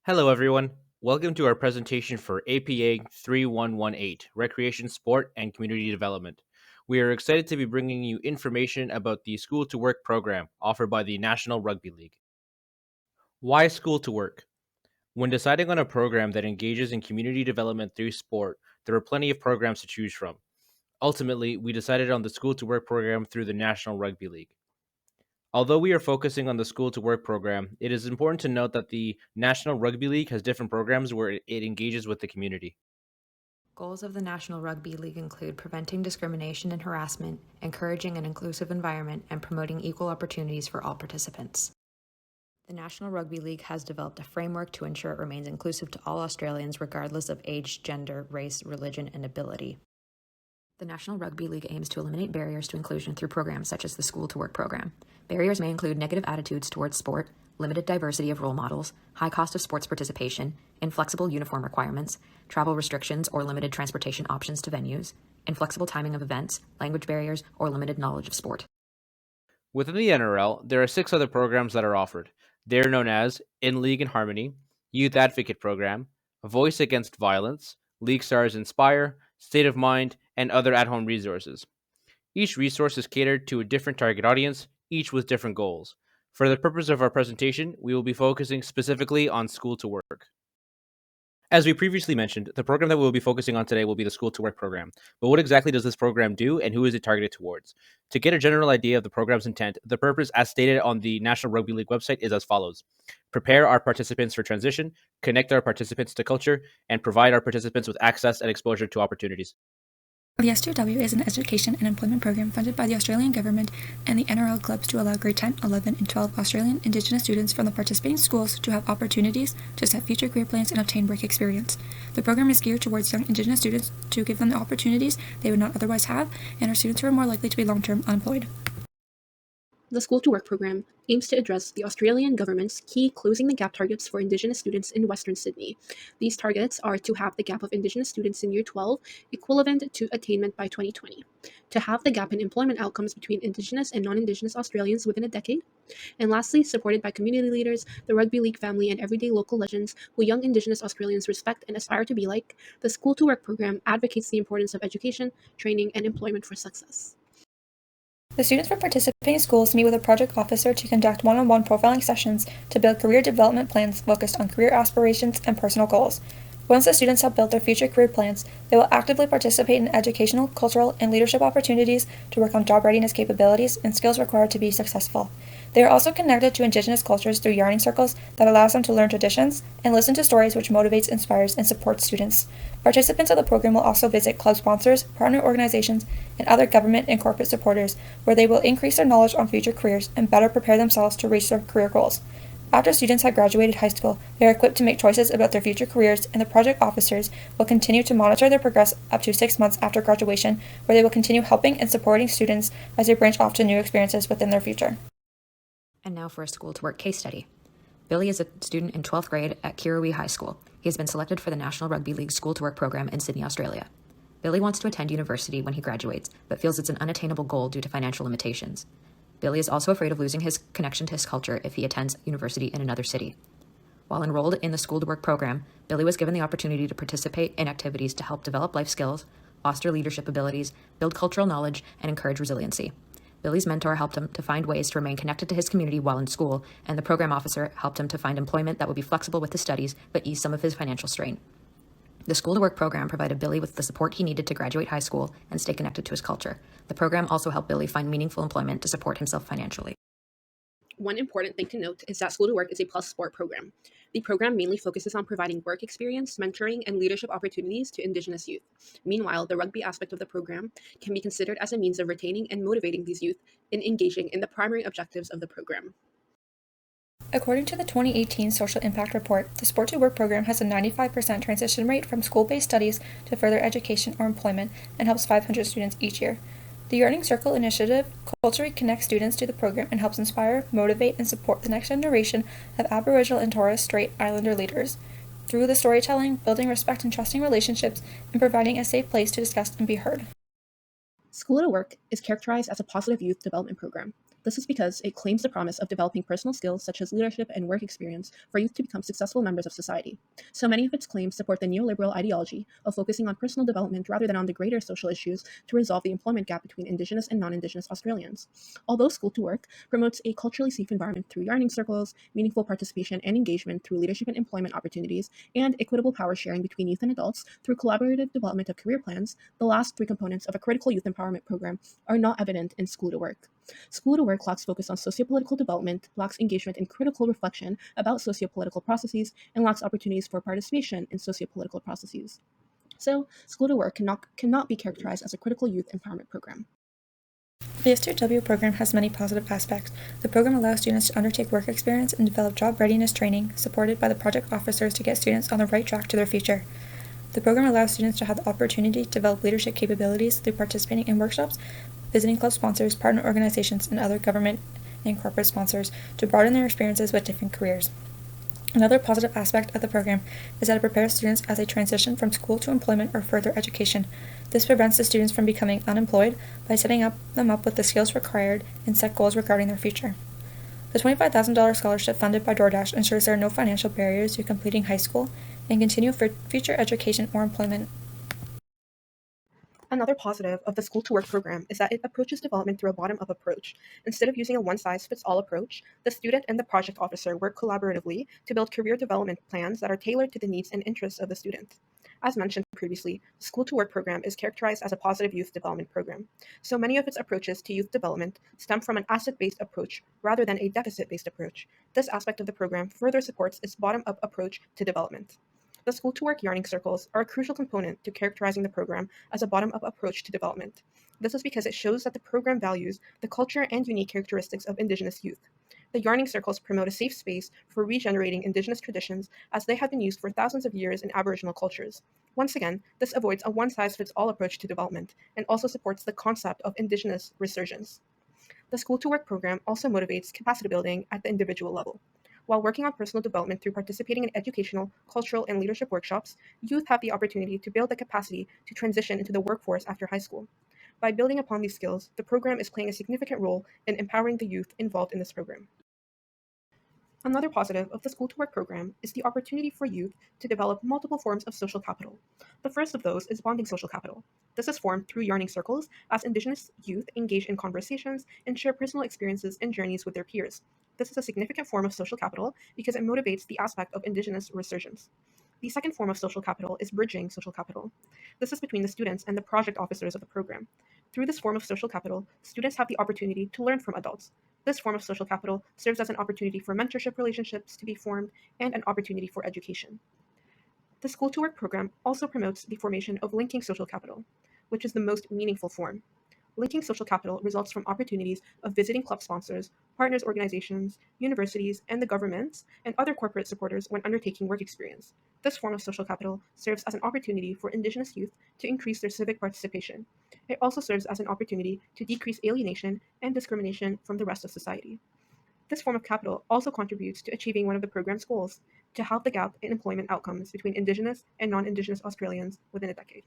Hello, everyone. Welcome to our presentation for APA 3118 Recreation, Sport, and Community Development. We are excited to be bringing you information about the School to Work program offered by the National Rugby League. Why School to Work? When deciding on a program that engages in community development through sport, there are plenty of programs to choose from. Ultimately, we decided on the School to Work program through the National Rugby League. Although we are focusing on the School to Work program, it is important to note that the National Rugby League has different programs where it engages with the community. Goals of the National Rugby League include preventing discrimination and harassment, encouraging an inclusive environment, and promoting equal opportunities for all participants. The National Rugby League has developed a framework to ensure it remains inclusive to all Australians regardless of age, gender, race, religion, and ability. The National Rugby League aims to eliminate barriers to inclusion through programs such as the School to Work program. Barriers may include negative attitudes towards sport, limited diversity of role models, high cost of sports participation, inflexible uniform requirements, travel restrictions or limited transportation options to venues, inflexible timing of events, language barriers, or limited knowledge of sport. Within the NRL, there are 6 other programs that are offered. They are known as In League and Harmony, Youth Advocate Program, Voice Against Violence, League Stars Inspire, State of Mind, and other at-home resources. Each resource is catered to a different target audience, each with different goals. For the purpose of our presentation, we will be focusing specifically on School to Work. As we previously mentioned, the program that we will be focusing on today will be the School to Work program. But what exactly does this program do and who is it targeted towards? To get a general idea of the program's intent, the purpose, as stated on the National Rugby League website, is as follows: prepare our participants for transition, connect our participants to culture, and provide our participants with access and exposure to opportunities. The S2W is an education and employment program funded by the Australian Government and the NRL clubs to allow grade 10, 11, and 12 Australian Indigenous students from the participating schools to have opportunities to set future career plans and obtain work experience. The program is geared towards young Indigenous students to give them the opportunities they would not otherwise have, and are students who are more likely to be long-term unemployed. The School to Work program aims to address the Australian government's key closing the gap targets for Indigenous students in Western Sydney. These targets are to have the gap of Indigenous students in Year 12 equivalent to attainment by 2020, to have the gap in employment outcomes between Indigenous and non-Indigenous Australians within a decade, and lastly, supported by community leaders, the Rugby League family, and everyday local legends who young Indigenous Australians respect and aspire to be like. The School to Work program advocates the importance of education, training, and employment for success. The students from participating schools meet with a project officer to conduct one-on-one profiling sessions to build career development plans focused on career aspirations and personal goals. Once the students have built their future career plans, they will actively participate in educational, cultural, and leadership opportunities to work on job readiness capabilities and skills required to be successful. They are also connected to Indigenous cultures through yarning circles that allows them to learn traditions and listen to stories which motivates, inspires, and supports students. Participants of the program will also visit club sponsors, partner organizations, and other government and corporate supporters, where they will increase their knowledge on future careers and better prepare themselves to reach their career goals. After students have graduated high school, they are equipped to make choices about their future careers, and the project officers will continue to monitor their progress up to 6 months after graduation, where they will continue helping and supporting students as they branch off to new experiences within their future. And now for a School to Work case study. Billy is a student in 12th grade at Kirrawee High School. He has been selected for the National Rugby League School to Work program in Sydney, Australia. Billy wants to attend university when he graduates, but feels it's an unattainable goal due to financial limitations. Billy is also afraid of losing his connection to his culture if he attends university in another city. While enrolled in the School to Work program, Billy was given the opportunity to participate in activities to help develop life skills, foster leadership abilities, build cultural knowledge, and encourage resiliency. Billy's mentor helped him to find ways to remain connected to his community while in school, and the program officer helped him to find employment that would be flexible with his studies but ease some of his financial strain. The School to Work program provided Billy with the support he needed to graduate high school and stay connected to his culture. The program also helped Billy find meaningful employment to support himself financially. One important thing to note is that School to Work is a plus sport program. The program mainly focuses on providing work experience, mentoring, and leadership opportunities to Indigenous youth. Meanwhile, the rugby aspect of the program can be considered as a means of retaining and motivating these youth in engaging in the primary objectives of the program. According to the 2018 Social Impact Report, the Sport to Work program has a 95% transition rate from school-based studies to further education or employment and helps 500 students each year. The Yarning Circle initiative culturally connects students to the program and helps inspire, motivate, and support the next generation of Aboriginal and Torres Strait Islander leaders. Through the storytelling, building respect and trusting relationships, and providing a safe place to discuss and be heard. School to Work is characterized as a positive youth development program. This is because it claims the promise of developing personal skills such as leadership and work experience for youth to become successful members of society. So many of its claims support the neoliberal ideology of focusing on personal development rather than on the greater social issues to resolve the employment gap between Indigenous and non-Indigenous Australians. Although School to Work promotes a culturally safe environment through yarning circles, meaningful participation and engagement through leadership and employment opportunities, and equitable power sharing between youth and adults through collaborative development of career plans, the last three components of a critical youth empowerment program are not evident in School to Work. School to Work lacks focus on sociopolitical development, lacks engagement in critical reflection about sociopolitical processes, and lacks opportunities for participation in sociopolitical processes. So, School to Work cannot be characterized as a critical youth empowerment program. The S2W program has many positive aspects. The program allows students to undertake work experience and develop job readiness training, supported by the project officers to get students on the right track to their future. The program allows students to have the opportunity to develop leadership capabilities through participating in workshops, visiting club sponsors, partner organizations, and other government and corporate sponsors to broaden their experiences with different careers. Another positive aspect of the program is that it prepares students as they transition from school to employment or further education. This prevents the students from becoming unemployed by setting them up with the skills required and set goals regarding their future. The $25,000 scholarship funded by DoorDash ensures there are no financial barriers to completing high school and continue for future education or employment. Another positive of the School to Work program is that it approaches development through a bottom-up approach. Instead of using a one-size-fits-all approach, the student and the project officer work collaboratively to build career development plans that are tailored to the needs and interests of the student. As mentioned previously, the School to Work program is characterized as a positive youth development program. So many of its approaches to youth development stem from an asset-based approach rather than a deficit-based approach. This aspect of the program further supports its bottom-up approach to development. The School to Work yarning circles are a crucial component to characterizing the program as a bottom-up approach to development. This is because it shows that the program values the culture and unique characteristics of Indigenous youth. The yarning circles promote a safe space for regenerating Indigenous traditions as they have been used for thousands of years in Aboriginal cultures. Once again, this avoids a one-size-fits-all approach to development and also supports the concept of Indigenous resurgence. The School to Work program also motivates capacity building at the individual level. While working on personal development through participating in educational, cultural, and leadership workshops, youth have the opportunity to build the capacity to transition into the workforce after high school. By building upon these skills, the program is playing a significant role in empowering the youth involved in this program. Another positive of the School to Work program is the opportunity for youth to develop multiple forms of social capital. The first of those is bonding social capital. This is formed through yarning circles as Indigenous youth engage in conversations and share personal experiences and journeys with their peers. This is a significant form of social capital because it motivates the aspect of Indigenous resurgence. The second form of social capital is bridging social capital. This is between the students and the project officers of the program. Through this form of social capital, students have the opportunity to learn from adults. This form of social capital serves as an opportunity for mentorship relationships to be formed and an opportunity for education. The School to Work program also promotes the formation of linking social capital, which is the most meaningful form. Linking social capital results from opportunities of visiting club sponsors, partners organizations, universities, and the governments, and other corporate supporters when undertaking work experience. This form of social capital serves as an opportunity for Indigenous youth to increase their civic participation. It also serves as an opportunity to decrease alienation and discrimination from the rest of society. This form of capital also contributes to achieving one of the program's goals, to halve the gap in employment outcomes between Indigenous and non-Indigenous Australians within a decade.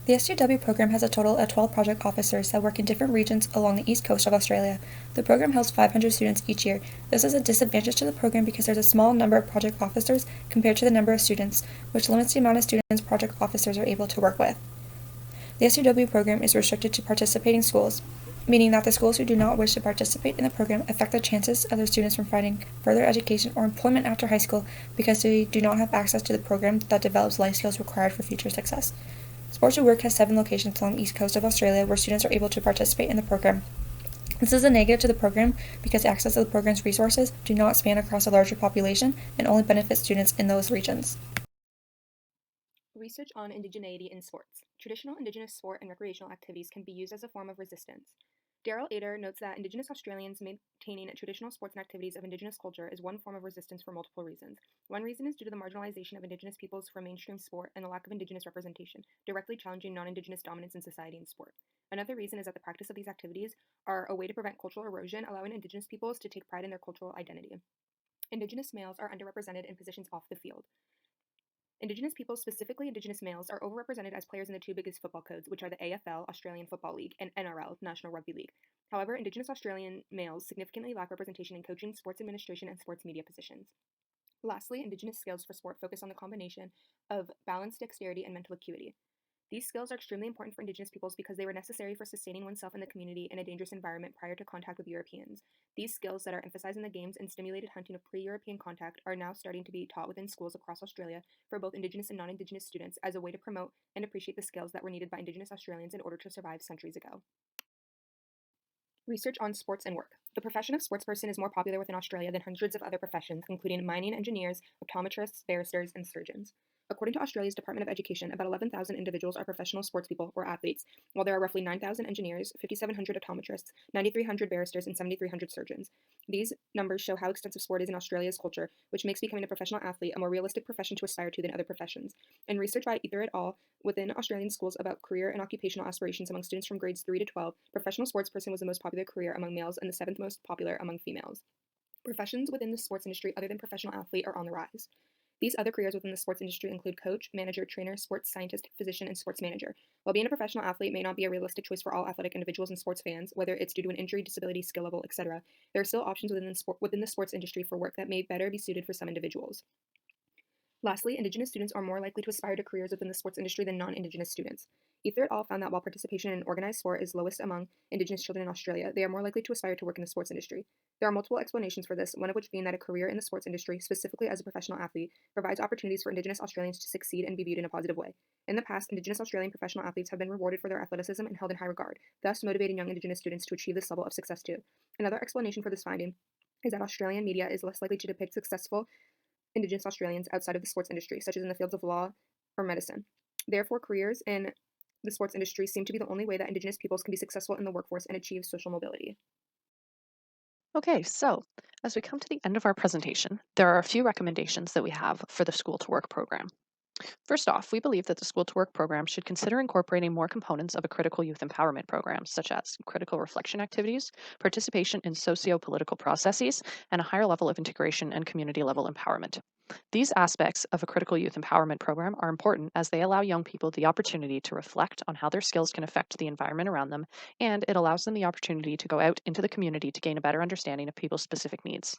The S2W program has a total of 12 project officers that work in different regions along the east coast of Australia. The program hosts 500 students each year. This is a disadvantage to the program because there's a small number of project officers compared to the number of students, which limits the amount of students project officers are able to work with. The S2W program is restricted to participating schools, meaning that the schools who do not wish to participate in the program affect the chances of their students from finding further education or employment after high school because they do not have access to the program that develops life skills required for future success. Sports to Work has 7 locations along the east coast of Australia where students are able to participate in the program. This is a negative to the program because access to the program's resources do not span across a larger population and only benefit students in those regions. Research on indigeneity in sports. Traditional Indigenous sport and recreational activities can be used as a form of resistance. Daryl Ader notes that Indigenous Australians maintaining traditional sports and activities of Indigenous culture is one form of resistance for multiple reasons. One reason is due to the marginalization of Indigenous peoples from mainstream sport and the lack of Indigenous representation, directly challenging non-Indigenous dominance in society and sport. Another reason is that the practice of these activities are a way to prevent cultural erosion, allowing Indigenous peoples to take pride in their cultural identity. Indigenous males are underrepresented in positions off the field. Indigenous peoples, specifically Indigenous males, are overrepresented as players in the two biggest football codes, which are the AFL, Australian Football League, and NRL, National Rugby League. However, Indigenous Australian males significantly lack representation in coaching, sports administration, and sports media positions. Lastly, Indigenous skills for sport focus on the combination of balance, dexterity, and mental acuity. These skills are extremely important for Indigenous peoples because they were necessary for sustaining oneself in the community in a dangerous environment prior to contact with Europeans. These skills that are emphasized in the games and stimulated hunting of pre-European contact are now starting to be taught within schools across Australia for both Indigenous and non-Indigenous students as a way to promote and appreciate the skills that were needed by Indigenous Australians in order to survive centuries ago. Research on sports and work. The profession of sportsperson is more popular within Australia than hundreds of other professions, including mining engineers, optometrists, barristers, and surgeons. According to Australia's Department of Education, about 11,000 individuals are professional sportspeople or athletes, while there are roughly 9,000 engineers, 5,700 optometrists, 9,300 barristers, and 7,300 surgeons. These numbers show how extensive sport is in Australia's culture, which makes becoming a professional athlete a more realistic profession to aspire to than other professions. And research by Ether et al. Within Australian schools about career and occupational aspirations among students from grades 3 to 12, professional sportsperson was the most popular career among males and the seventh most popular among females. Professions within the sports industry other than professional athlete are on the rise. These other careers within the sports industry include coach, manager, trainer, sports scientist, physician, and sports manager. While being a professional athlete may not be a realistic choice for all athletic individuals and sports fans, whether it's due to an injury, disability, skill level, etc., there are still options within the sports industry for work that may better be suited for some individuals. Lastly, Indigenous students are more likely to aspire to careers within the sports industry than non-Indigenous students. Ether et al. Found that while participation in organized sport is lowest among Indigenous children in Australia, they are more likely to aspire to work in the sports industry. There are multiple explanations for this, one of which being that a career in the sports industry, specifically as a professional athlete, provides opportunities for Indigenous Australians to succeed and be viewed in a positive way. In the past, Indigenous Australian professional athletes have been rewarded for their athleticism and held in high regard, thus motivating young Indigenous students to achieve this level of success too. Another explanation for this finding is that Australian media is less likely to depict successful Indigenous Australians outside of the sports industry, such as in the fields of law or medicine. Therefore, careers in the sports industry seem to be the only way that Indigenous peoples can be successful in the workforce and achieve social mobility. Okay, so as we come to the end of our presentation, there are a few recommendations that we have for the School to Work program. First off, we believe that the School to Work program should consider incorporating more components of a critical youth empowerment program, such as critical reflection activities, participation in socio-political processes, and a higher level of integration and community level empowerment. These aspects of a critical youth empowerment program are important as they allow young people the opportunity to reflect on how their skills can affect the environment around them, and it allows them the opportunity to go out into the community to gain a better understanding of people's specific needs.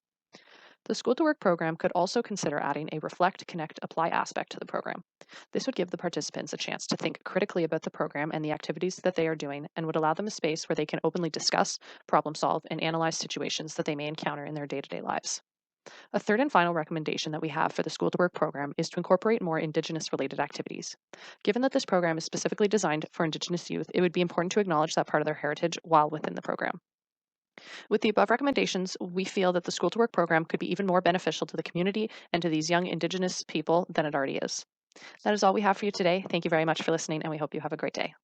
The School to Work program could also consider adding a reflect, connect, apply aspect to the program. This would give the participants a chance to think critically about the program and the activities that they are doing, and would allow them a space where they can openly discuss, problem solve, and analyze situations that they may encounter in their day-to-day lives. A third and final recommendation that we have for the School to Work program is to incorporate more Indigenous-related activities. Given that this program is specifically designed for Indigenous youth, it would be important to acknowledge that part of their heritage while within the program. With the above recommendations, we feel that the School to Work program could be even more beneficial to the community and to these young Indigenous people than it already is. That is all we have for you today. Thank you very much for listening, and we hope you have a great day.